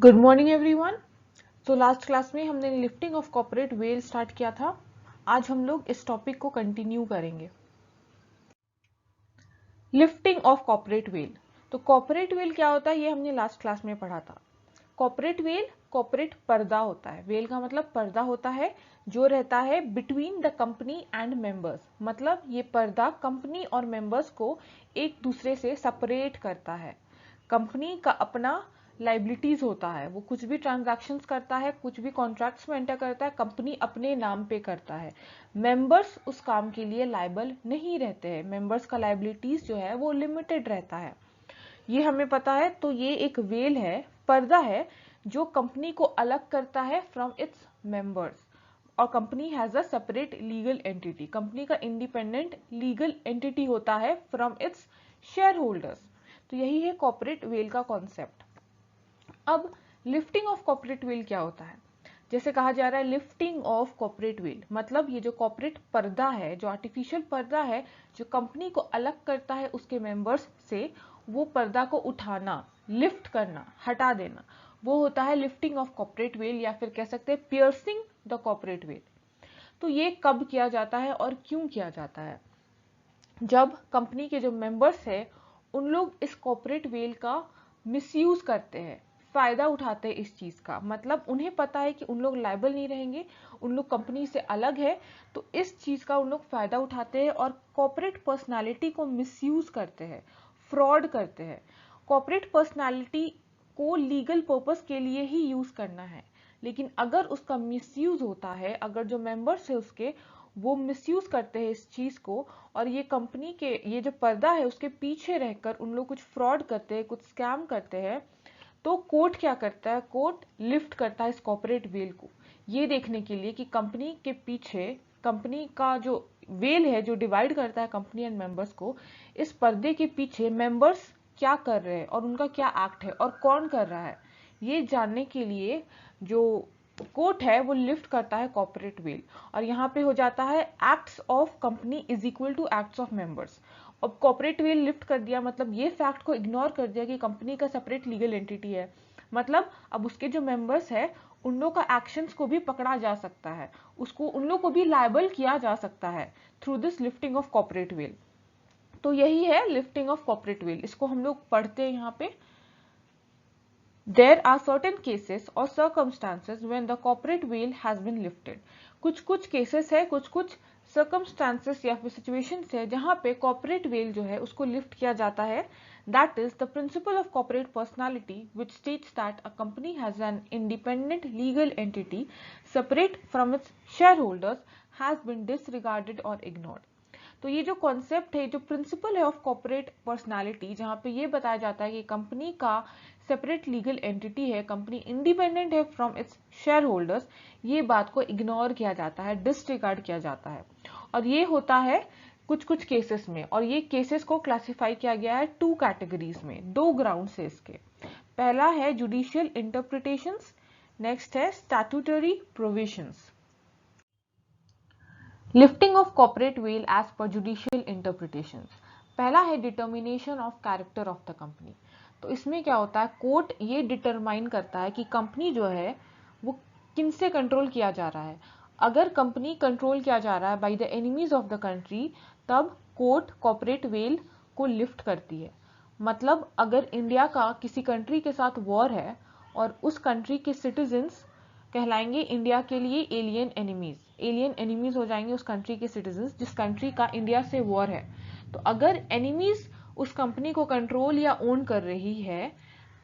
Good morning everyone. तो last class में हमने lifting of corporate well start किया था। आज हम लोग इस टॉपिक को कंटिन्यू करेंगे। Lifting of corporate well. तो कॉर्पोरेट वेल क्या होता है ये हमने लास्ट क्लास में पढ़ा था। कॉर्पोरेट वेल कॉर्पोरेट पर्दा होता है। वेल का मतलब पर्दा होता है जो रहता है between the company and members. मतलब ये पर्दा कंपनी और मेंबर्स को एक दूसरे से सेपरेट करता है। कंपनी का अपना लाइबिलिटीज होता है, वो कुछ भी ट्रांजैक्शंस करता है, कुछ भी कॉन्ट्रैक्ट्स में एंटर करता है, कंपनी अपने नाम पे करता है। मेंबर्स उस काम के लिए लायबल नहीं रहते हैं। मेंबर्स का लाइबिलिटीज जो है वो लिमिटेड रहता है, ये हमें पता है। तो ये एक वेल है, पर्दा है जो कंपनी को अलग करता है फ्रॉम इट्स मेंबर्स। और company has a separate legal entity. Company का इंडिपेंडेंट लीगल एंटिटी होता है फ्रॉम इट्स शेयर होल्डर्स। तो यही है कॉर्पोरेट वेल का कॉन्सेप्ट। अब लिफ्टिंग ऑफ कॉर्पोरेट वेल क्या होता है? जैसे कहा जा रहा है लिफ्टिंग ऑफ कॉर्पोरेट वेल, मतलब ये जो कॉर्पोरेट पर्दा है, जो आर्टिफिशियल पर्दा है जो कंपनी को अलग करता है उसके मेंबर्स से, वो पर्दा को उठाना, लिफ्ट करना, हटा देना, वो होता है लिफ्टिंग ऑफ कॉर्पोरेट वेल, या फिर कह सकते हैं पियर्सिंग द कॉर्पोरेट वेल। तो ये कब किया जाता है और क्यों किया जाता है? जब कंपनी के जो मेंबर्स है उन लोग इस कॉर्पोरेट वेल का मिसयूज करते हैं, फायदा उठाते हैं इस चीज का। मतलब उन्हें पता है कि उन लोग लायबल नहीं रहेंगे, उन लोग कंपनी से अलग है, तो इस चीज का उन लोग फायदा उठाते हैं और कॉर्पोरेट पर्सनालिटी को मिसयूज करते हैं, फ्रॉड करते हैं। कॉर्पोरेट पर्सनालिटी को लीगल पर्पस के लिए ही यूज करना है, लेकिन अगर उसका मिसयूज होता है, अगर जो मेंबर्स है उसके वो मिसयूज करते हैं इस चीज को, और ये कंपनी के ये जो पर्दा है उसके पीछे रहकर उन लोग कुछ फ्रॉड करते हैं, कुछ स्कैम करते हैं, तो कोर्ट क्या करता है? कोर्ट लिफ्ट करता है इस कॉर्पोरेट वेल को, ये देखने के लिए कि कंपनी के पीछे, कंपनी का जो वेल है जो डिवाइड करता है कंपनी एंड मेंबर्स को, इस पर्दे के पीछे मेंबर्स क्या कर रहे हैं और उनका क्या एक्ट है और कौन कर रहा है, ये जानने के लिए जो कोर्ट है वो लिफ्ट करता है कॉर्पोरेट वेल। और यहाँ पे हो जाता है acts of company is equal to acts of members. अब कॉर्पोरेट वेल लिफ्ट कर दिया, मतलब ये फैक्ट को इग्नोर कर दिया कि कंपनी का सेपरेट लीगल एंटिटी है। मतलब अब उसके जो मेंबर्स है उन लोग का एक्शंस को भी पकड़ा जा सकता है, उसको उन लोग को भी लायबल किया जा सकता है through this lifting of corporate well. तो यही है लिफ्टिंग ऑफ कॉर्पोरेट वेल, इसको हम लोग पढ़ते हैं यहाँ पे। There are certain cases or circumstances when the corporate veil has been lifted. कुछ कुछ केसेस है, कुछ कुछ circumstances या फिर situations है जहां पे corporate veil जो है उसको lift किया जाता है. That is the principle of corporate personality which states that a company has an independent legal entity separate from its shareholders has been disregarded or ignored. तो ये जो कॉन्सेप्ट है, जो प्रिंसिपल है ऑफ कॉर्पोरेट पर्सनालिटी, जहां पे ये बताया जाता है कि कंपनी का सेपरेट लीगल एंटिटी है, कंपनी इंडिपेंडेंट है फ्रॉम इट्स शेयर होल्डर्स, ये बात को इग्नोर किया जाता है, डिसरिगार्ड किया जाता है। और ये होता है कुछ कुछ केसेस में, और ये केसेस को क्लासिफाई किया गया है टू कैटेगरीज में, दो ग्राउंड से इसके। पहला है जुडिशियल इंटरप्रिटेशंस, नेक्स्ट है statutory provisions. Lifting of corporate veil as per judicial interpretations. पहला है determination of character of the company. तो इसमें क्या होता है, कोर्ट ये डिटरमाइन करता है कि कंपनी जो है वो किनसे कंट्रोल किया जा रहा है। अगर कंपनी कंट्रोल किया जा रहा है by the enemies of the country, तब कोर्ट कॉर्पोरेट वेल को लिफ्ट करती है। मतलब अगर इंडिया का किसी कंट्री के साथ वॉर है और उस कंट्री के सिटीजन्स कहलाएंगे इंडिया के लिए एलियन एनिमीज, एलियन एनिमीज हो जाएंगे उस कंट्री के सिटीजन्स जिस कंट्री का इंडिया से वॉर है। तो अगर एनिमीज उस कंपनी को कंट्रोल या ओन कर रही है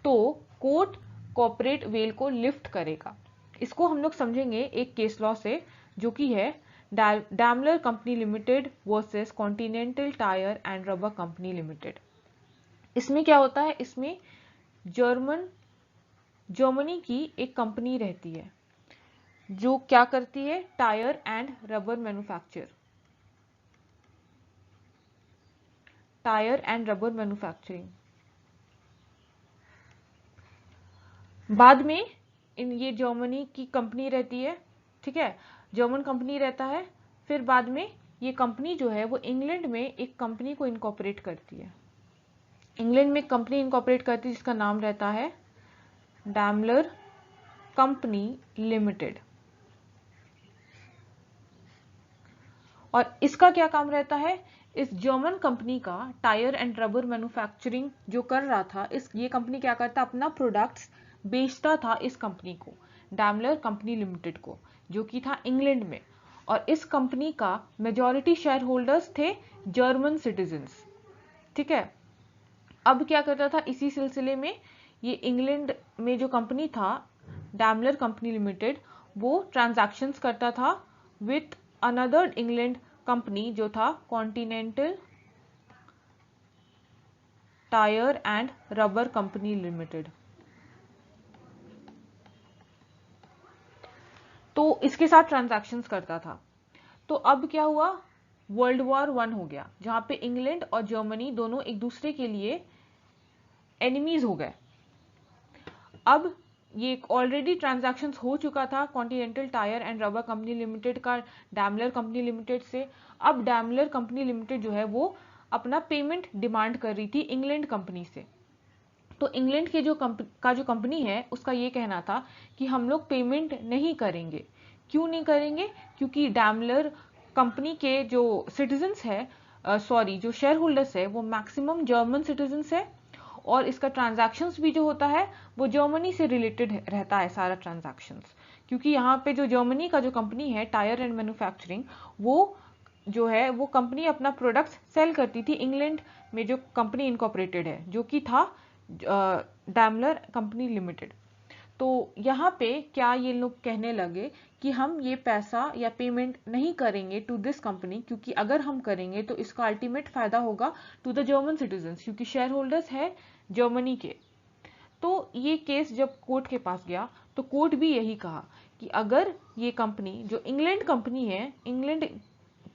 तो कोर्ट कॉर्पोरेट वेल को लिफ्ट करेगा। इसको हम लोग समझेंगे एक केस लॉ से, जो कि है Daimler company limited versus continental tyre and rubber company limited. इसमें क्या होता है, इसमें जर्मनी की एक कंपनी रहती है जो क्या करती है, tyre and rubber manufacture, tyre and rubber manufacturing. बाद में ये जर्मनी की कंपनी रहती है, ठीक है, जर्मन कंपनी रहता है। फिर बाद में ये कंपनी जो है वो इंग्लैंड में एक कंपनी को इनकॉर्पोरेट करती है, इंग्लैंड में एक कंपनी इनकॉर्पोरेट करती है जिसका नाम रहता है डैमलर कंपनी लिमिटेड। और इसका क्या काम रहता है, इस जर्मन कंपनी का टायर एंड रबर मैन्युफैक्चरिंग जो कर रहा था, ये कंपनी क्या करता, अपना प्रोडक्ट्स बेचता था इस कंपनी को, डैमलर कंपनी लिमिटेड को, जो कि था इंग्लैंड में। और इस कंपनी का मेजॉरिटी शेयर होल्डर्स थे जर्मन सिटीजन्स। ठीक है, अब क्या करता था इसी सिलसिले में, ये इंग्लैंड में जो कंपनी था डैमलर कंपनी लिमिटेड, वो ट्रांजैक्शंस करता था विथ अनदर इंग्लैंड कंपनी जो था continental tyre and rubber company limited. तो इसके साथ ट्रांजैक्शंस करता था। तो अब क्या हुआ, वर्ल्ड वॉर 1 हो गया, जहां पे इंग्लैंड और जर्मनी दोनों एक दूसरे के लिए एनिमीज हो गए। अब ये ऑलरेडी ट्रांजैक्शंस हो चुका था continental tyre and rubber company limited का डैमलर कंपनी लिमिटेड से। अब डैमलर कंपनी लिमिटेड जो है वो अपना पेमेंट डिमांड कर रही थी इंग्लैंड कंपनी से। तो इंग्लैंड के जो कंपनी है उसका ये कहना था कि हम लोग पेमेंट नहीं करेंगे। क्यों नहीं करेंगे, क्योंकि डैमलर कंपनी के जो सिटीजन्स है, जो शेयर होल्डर्स है, वो मैक्सिमम जर्मन सिटीजन्स है, और इसका ट्रांजैक्शंस भी जो होता है वो जर्मनी से रिलेटेड रहता है सारा ट्रांजैक्शंस। क्योंकि यहाँ पे जो जर्मनी का जो कंपनी है टायर एंड मैन्युफैक्चरिंग, वो जो है वो कंपनी अपना प्रोडक्ट्स सेल करती थी इंग्लैंड में जो कंपनी इनकॉर्पोरेटेड है, जो कि था डैमलर कंपनी लिमिटेड। तो यहाँ पे क्या ये लोग कहने लगे कि हम ये पैसा या पेमेंट नहीं करेंगे टू दिस कंपनी, क्योंकि अगर हम करेंगे तो इसका अल्टीमेट फायदा होगा टू द जर्मन सिटीजन्स, क्योंकि शेयर होल्डर्स है जर्मनी के। तो ये केस जब कोर्ट के पास गया तो कोर्ट भी यही कहा कि अगर ये कंपनी जो इंग्लैंड कंपनी है, इंग्लैंड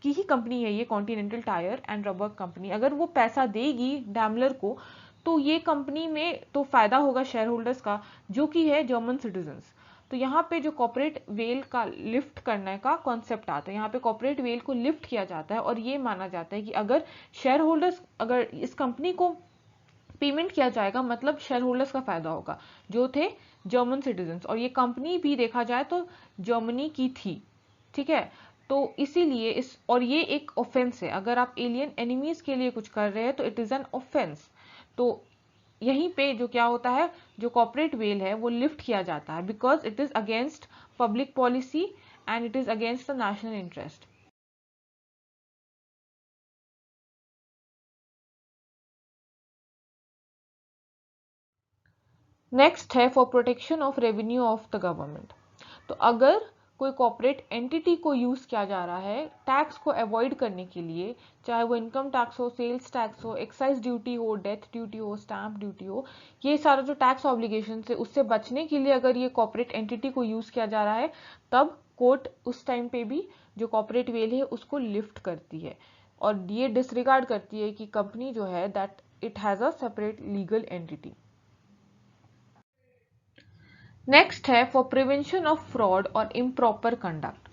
की ही कंपनी है ये continental tyre and rubber company, अगर वो पैसा देगी डैमलर को तो ये कंपनी में तो फायदा होगा शेयर होल्डर्स का, जो कि है जर्मन सिटीजन्स। तो यहाँ पे जो कॉर्पोरेट वेल का लिफ्ट करने का कॉन्सेप्ट आता है, यहाँ पे कॉर्पोरेट वेल को लिफ्ट किया जाता है और ये माना जाता है कि अगर शेयर होल्डर्स, अगर इस कंपनी को पेमेंट किया जाएगा मतलब शेयर होल्डर्स का फायदा होगा, जो थे जर्मन सिटीजन्स, और ये कंपनी भी देखा जाए तो जर्मनी की थी। ठीक है, तो इसीलिए और ये एक ऑफेंस है, अगर आप एलियन एनिमीज के लिए कुछ कर रहे हैं तो इट इज एन ऑफेंस। तो यहीं पे जो क्या होता है, जो कॉर्पोरेट वेल है वो लिफ्ट किया जाता है, because it is against public policy and it is against the national interest. Next है for protection of revenue of the government. तो अगर कोई कॉर्पोरेट एंटिटी को यूज किया जा रहा है टैक्स को अवॉइड करने के लिए, चाहे वो इनकम टैक्स हो, सेल्स टैक्स हो, एक्साइज ड्यूटी हो, डेथ ड्यूटी हो, स्टैंप ड्यूटी हो, ये सारा जो टैक्स ऑब्लिगेशन है उससे बचने के लिए अगर ये कॉर्पोरेट एंटिटी को यूज किया जा रहा है, तब कोर्ट उस टाइम पे भी जो कॉर्पोरेट वेल है उसको लिफ्ट करती है और ये डिसरिगार्ड करती है कि कंपनी जो है that it has a separate legal entity. Next है फॉर प्रिवेंशन ऑफ फ्रॉड और इम्प्रॉपर कंडक्ट।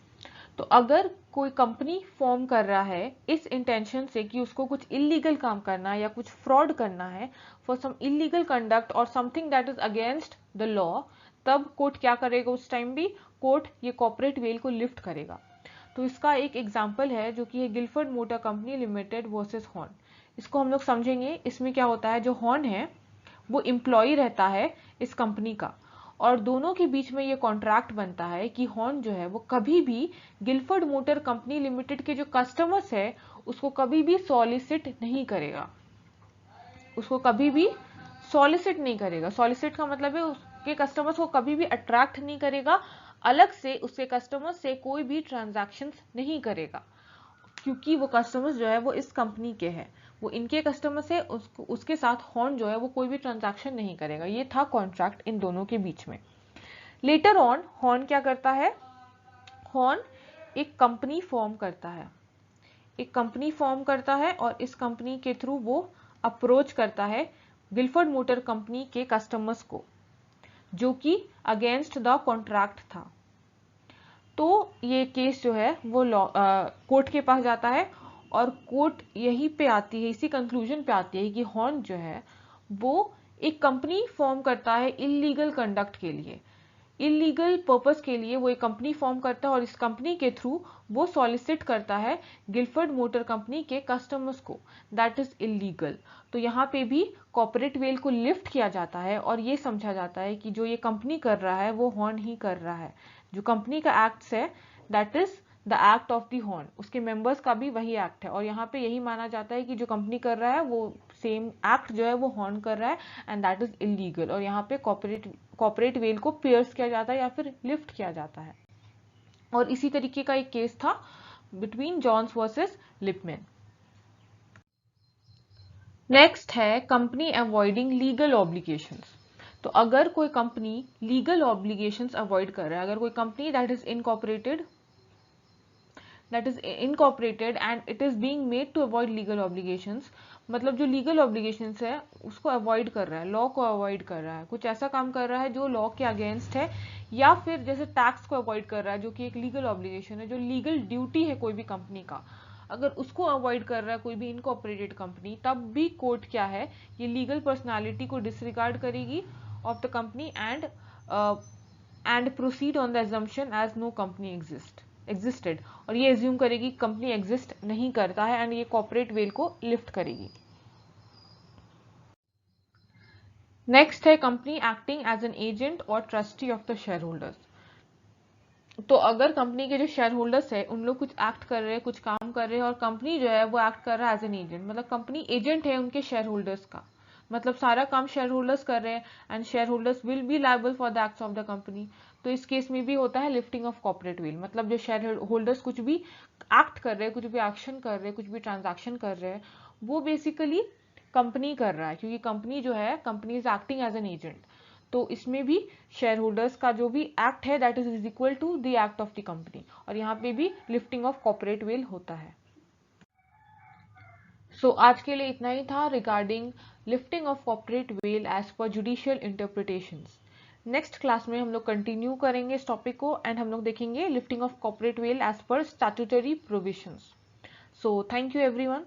तो अगर कोई कंपनी फॉर्म कर रहा है इस इंटेंशन से कि उसको कुछ इलीगल काम करना है या कुछ फ्रॉड करना है, फॉर सम इलीगल कंडक्ट और something that is against the law, तब कोर्ट क्या करेगा, उस टाइम भी कोर्ट ये कॉर्पोरेट वेल को लिफ्ट करेगा। तो इसका एक एग्जाम्पल है जो कि है Gilford motor company limited versus horn. इसको हम लोग समझेंगे। इसमें क्या होता है, जो हॉर्न है वो एम्प्लॉय रहता है इस कंपनी का, और दोनों के बीच में ये कॉन्ट्रैक्ट बनता है कि हॉर्न जो है वो कभी भी गिलफर्ड मोटर कंपनी लिमिटेड के जो कस्टमर्स है उसको कभी भी सॉलिसिट नहीं करेगा, उसको कभी भी सॉलिसिट नहीं करेगा। सॉलिसिट का मतलब है उसके कस्टमर्स को कभी भी अट्रैक्ट नहीं करेगा, अलग से उसके कस्टमर्स से कोई भी ट्रांजैक्शंस नहीं करेगा, क्योंकि वो कस्टमर्स जो है वो इस कंपनी के हैं, वो इनके कस्टमर्स है, उसके साथ हॉर्न जो है वो कोई भी ट्रांजैक्शन नहीं करेगा। ये था कॉन्ट्रैक्ट इन दोनों के बीच में। लेटर ऑन हॉर्न क्या करता है, हॉर्न एक कंपनी फॉर्म करता है, एक कंपनी फॉर्म करता है और इस कंपनी के थ्रू वो अप्रोच करता है गिलफर्ड मोटर कंपनी के कस्टमर्स को, जो कि अगेंस्ट द कॉन्ट्रैक्ट था। तो ये केस जो है वो कोर्ट के पास जाता है और कोर्ट यही पे आती है, इसी कंक्लूजन पे आती है कि हॉर्न जो है वो एक कंपनी फॉर्म करता है इलीगल कंडक्ट के लिए, इलीगल पर्पस के लिए वो एक कंपनी फॉर्म करता है और इस कंपनी के थ्रू वो सॉलिसिट करता है गिलफर्ड मोटर कंपनी के कस्टमर्स को, दैट इज इलीगल। तो यहाँ पे भी कॉर्पोरेट वेल को लिफ्ट किया जाता है और ये समझा जाता है कि जो ये कंपनी कर रहा है वो हॉर्न ही कर रहा है, जो कंपनी का एक्ट है that is the act of the horn, उसके मेंबर्स का भी वही एक्ट है। और यहाँ पे यही माना जाता है कि जो कंपनी कर रहा है वो सेम एक्ट जो है वो हॉर्न कर रहा है एंड दैट इज इलीगल। और यहाँ पे कॉर्पोरेट वेल को पियर्स किया जाता है या फिर लिफ्ट किया जाता है। और इसी तरीके का एक केस था between Jones versus Lipman. Next है कंपनी अवॉइडिंग लीगल ऑब्लिगेशंस। तो अगर कोई कंपनी लीगल ऑब्लिगेशंस अवॉइड कर रहा है, अगर कोई company that is incorporated and it is being made to avoid legal obligations, मतलब जो लीगल ऑब्लिगेशंस है उसको अवॉइड कर रहा है, लॉ को अवॉइड कर रहा है, कुछ ऐसा काम कर रहा है जो लॉ के अगेंस्ट है, या फिर जैसे टैक्स को अवॉइड कर रहा है जो कि एक लीगल ऑब्लिगेशन है, जो लीगल ड्यूटी है कोई भी कंपनी का, अगर उसको अवॉइड कर रहा है कोई भी इनकॉर्पोरेटेड कंपनी, तब भी कोर्ट क्या है, ये लीगल पर्सनालिटी को डिसरिगार्ड करेगी of the company and proceed on the assumption as no company existed, और ये एज्यूम करेगी कंपनी एग्जिस्ट नहीं करता है एंड ये कॉर्पोरेट वेल को लिफ्ट करेगी। नेक्स्ट है company acting as an agent और trustee of the shareholders. तो अगर कंपनी के जो शेयर होल्डर्स है उन लोग कुछ एक्ट कर रहे हैं, कुछ काम कर रहे हैं और कंपनी जो है वो एक्ट कर रहा है एज एन एजेंट, मतलब कंपनी एजेंट है उनके शेयर होल्डर्स का, मतलब सारा काम शेयर होल्डर्स कर रहे हैं and share holders will be liable for the acts of the company. तो इस केस में भी होता है लिफ्टिंग ऑफ कॉर्पोरेट वेल, मतलब जो शेयर होल्डर्स कुछ भी एक्ट कर रहे हैं, कुछ भी एक्शन कर रहे हैं, कुछ भी ट्रांजैक्शन कर रहे हैं, वो बेसिकली कंपनी कर रहा है, क्योंकि कंपनी जो है company is acting as an agent. तो इसमें भी शेयर होल्डर्स का जो भी एक्ट है that is equal to the act of the company, और यहाँ पे भी लिफ्टिंग ऑफ कॉर्पोरेट वेल होता है। सो आज के लिए इतना ही था regarding lifting of corporate veil as per judicial interpretations. Next class में हम लोग कंटिन्यू करेंगे इस टॉपिक को एंड हम लोग देखेंगे lifting of corporate veil as per statutory provisions. So thank you everyone.